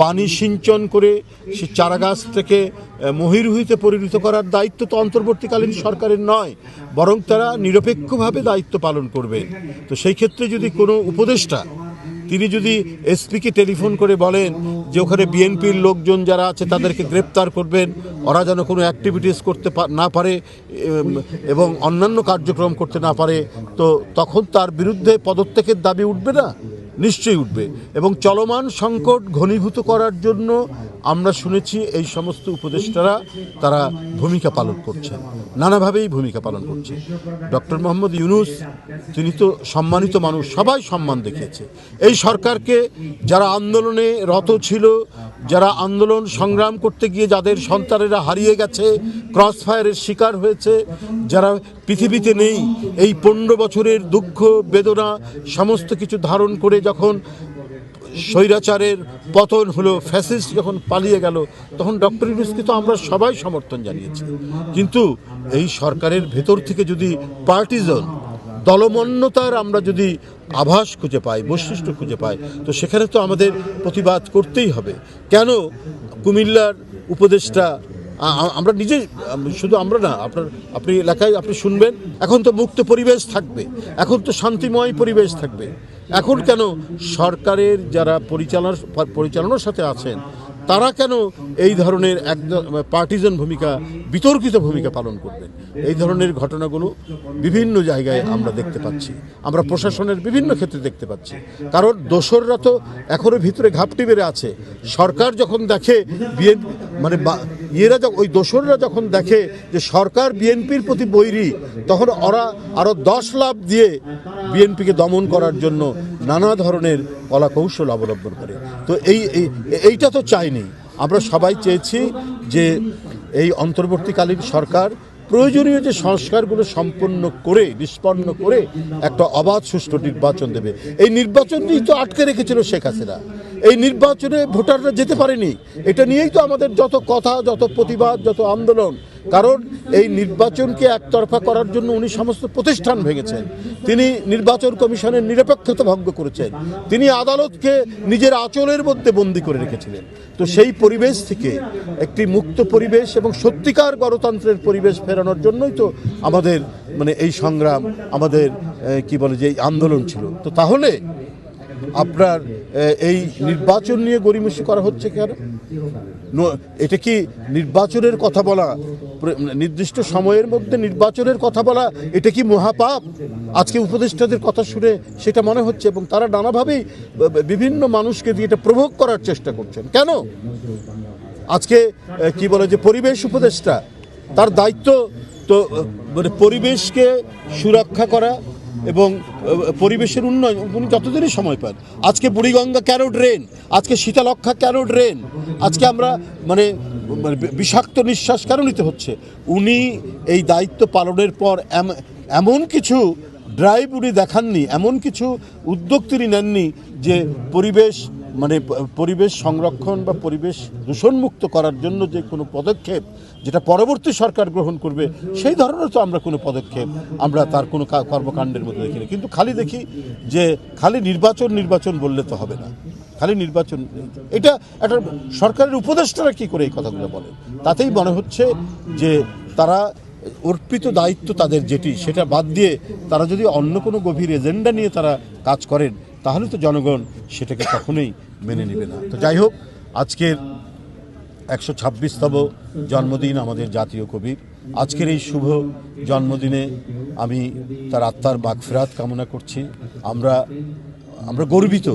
পানি সিঞ্চন করে সে চারাগাছ থেকে মহিরুহিতে পরিণত করার দায়িত্ব তো অন্তর্বর্তীকালীন সরকারের নয়, বরং তারা নিরপেক্ষভাবে দায়িত্ব পালন করবে। তো সেই ক্ষেত্রে যদি কোনো উপদেষ্টা তিনি যদি এসপিকে টেলিফোন করে বলেন যে ওখানে বিএনপির লোকজন যারা আছে তাদেরকে গ্রেপ্তার করবেন, ওরা যেন কোনো অ্যাক্টিভিটিস করতে না পারে এবং অন্যান্য কার্যক্রম করতে না পারে, তো তখন তার বিরুদ্ধে পদত্যাগের দাবি উঠবে না? নিশ্চয়ই উঠবে। এবং চলমান সংকট ঘনীভূত করার জন্য আমরা শুনেছি এই সমস্ত উপদেষ্টারা তারা ভূমিকা পালন করছেন, নানাভাবেই ভূমিকা পালন করছে। ডক্টর মোহাম্মদ ইউনূস তিনি তো সম্মানিত মানুষ, সবাই সম্মান দেখিয়েছে এই সরকারকে। যারা আন্দোলনে রত ছিল, যারা আন্দোলন সংগ্রাম করতে গিয়ে যাদের সন্তানেরা হারিয়ে গেছে, ক্রস ফায়ারের শিকার হয়েছে, যারা পৃথিবীতে নেই, এই 15 বছরের দুঃখ বেদনা সমস্ত কিছু ধারণ করে যখন স্বৈরাচারের পতন হলো, ফ্যাসিস্ট যখন পালিয়ে গেল, তখন ডক্টর ইউনূসকে তো আমরা সবাই সমর্থন জানিয়েছি। কিন্তু এই সরকারের ভেতর থেকে যদি পার্টিজন দলমন্যতার আমরা যদি আভাস খুঁজে পাই, বৈশিষ্ট্য খুঁজে পাই, তো সেখানে তো আমাদের প্রতিবাদ করতেই হবে। কেন কুমিল্লার উপদেষ্টা, আমরা নিজে, শুধু আমরা না, আপনি এলাকায় আপনি শুনবেন, এখন তো মুক্ত পরিবেশ থাকবে, এখন তো শান্তিময় পরিবেশ থাকবে। এখন কেন সরকারের যারা পরিচালনার সাথে আছেন তারা কেন এই ধরনের একদম পার্টিজান ভূমিকা, বিতর্কিত ভূমিকা পালন করবেন? এই ধরনের ঘটনাগুলো বিভিন্ন জায়গায় আমরা দেখতে পাচ্ছি, আমরা প্রশাসনের বিভিন্ন ক্ষেত্রে দেখতে পাচ্ছি। কারণ দোসররা তো এখনও ভিতরে ঘাপটি বেড়ে আছে। সরকার যখন দেখে ওই দোসররা যখন দেখে যে সরকার বিএনপির প্রতি বৈরী, তখন ওরা আরও 10 লাফ দিয়ে বিএনপিকে দমন করার জন্য নানা ধরনের কলাকৌশল অবলম্বন করে। তো এইটা তো চাইনি। আমরা সবাই চেয়েছি যে এই অন্তর্বর্তীকালীন সরকার প্রয়োজনীয় যে সংস্কারগুলো নিষ্পন্ন করে একটা অবাধ সুষ্ঠু নির্বাচন দেবে। এই নির্বাচনই তো আটকে রেখেছিল শেখ হাসিনা। এই নির্বাচনে ভোটাররা যেতে পারেনি, এটা নিয়েই তো আমাদের যত কথা, যত প্রতিবাদ, যত আন্দোলন। কারণ এই নির্বাচনকে একতরফা করার জন্য উনি সমস্ত প্রতিষ্ঠান ভেঙেছেন, তিনি নির্বাচন কমিশনের নিরপেক্ষতা ভঙ্গ করেছেন, তিনি আদালতকে নিজের আঁচলের মধ্যে বন্দী করে রেখেছিলেন। তো সেই পরিবেশ থেকে একটি মুক্ত পরিবেশ এবং সত্যিকার গণতন্ত্রের পরিবেশ ফেরানোর জন্যই তো আমাদের এই সংগ্রাম, আমাদের যে আন্দোলন ছিল। তো তাহলে আপনার এই নির্বাচন নিয়ে গড়িমসি করা হচ্ছে কেন? এটা কি নির্বাচনের কথা বলা, নির্দিষ্ট সময়ের মধ্যে নির্বাচনের কথা বলা, এটা কি মহাপাপ? আজকে উপদেষ্টাদের কথা শুনে সেটা মনে হচ্ছে, এবং তারা নানাভাবেই বিভিন্ন মানুষকে দিয়ে এটা প্রভোগ করার চেষ্টা করছেন। কেন? আজকে যে পরিবেশ উপদেষ্টা, তার দায়িত্ব তো পরিবেশকে সুরক্ষা করা এবং পরিবেশের উন্নয়ন। উনি যতদিনই সময় পান, আজকে বুড়িগঙ্গা কেন ড্রেন, আজকে শীতলক্ষা কেন ড্রেন, আজকে আমরা বিষাক্ত নিঃশ্বাস কেন নিতে হচ্ছে? উনি এই দায়িত্ব পালনের পর এমন কিছু ড্রাইভ উনি দেখাননি, এমন কিছু উদ্যোগ তিনি নেননি যে পরিবেশ সংরক্ষণ বা পরিবেশ দূষণমুক্ত করার জন্য যে কোনো পদক্ষেপ যেটা পরবর্তী সরকার গ্রহণ করবে, সেই ধরনের তো আমরা কোনো পদক্ষেপ আমরা তার কোনো কর্মকাণ্ডের মধ্যে দেখিনি। কিন্তু দেখি যে খালি নির্বাচন বললে তো হবে না, খালি নির্বাচন। এটা একটা সরকারের উপদেষ্টারা কী করে এই কথাগুলো বলে, তাতেই মনে হচ্ছে যে তারা অর্পিত দায়িত্ব তাদের যেটি, সেটা বাদ দিয়ে তারা যদি অন্য কোনো গভীর এজেন্ডা নিয়ে তারা কাজ করেন, তাহলে তো জনগণ সেটাকে কখনোই মেনে নেবে না। তো যাই হোক, আজকের 126তম জন্মদিন আমাদের জাতীয় কবির। আজকের এই শুভ জন্মদিনে আমি তার আত্মার মাগফিরাত কামনা করছি। আমরা গর্বিত।